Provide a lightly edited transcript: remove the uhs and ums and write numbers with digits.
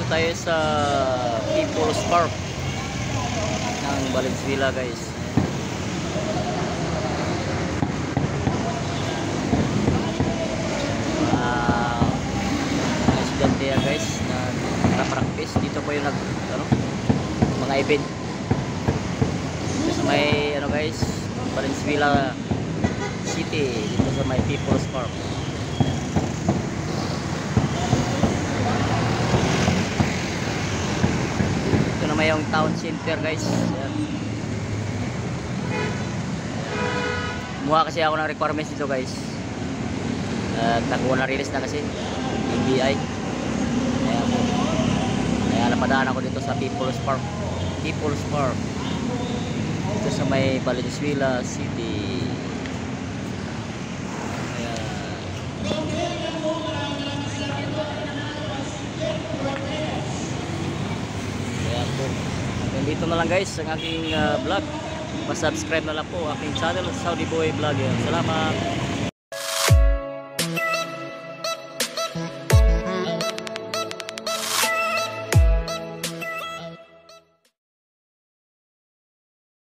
tayo sa People's Park ng Valenzuela, guys. Estudyante yan, guys, na practice dito po yung mga event dito sa may guys, Valenzuela City, dito sa may People's Park. Ito naman yung town center, guys. Ayan. Kumuha kasi ako ng requirements dito, guys. Nakuha na release na kasi NBI. Ayan. Kaya napadaan ako dito sa People's Park. People's Park dito sa may Valenzuela City. Dito na lang, guys, ang aking vlog. Pa-subscribe na lang po aking channel, Saudi Boy Vlog. Salamat.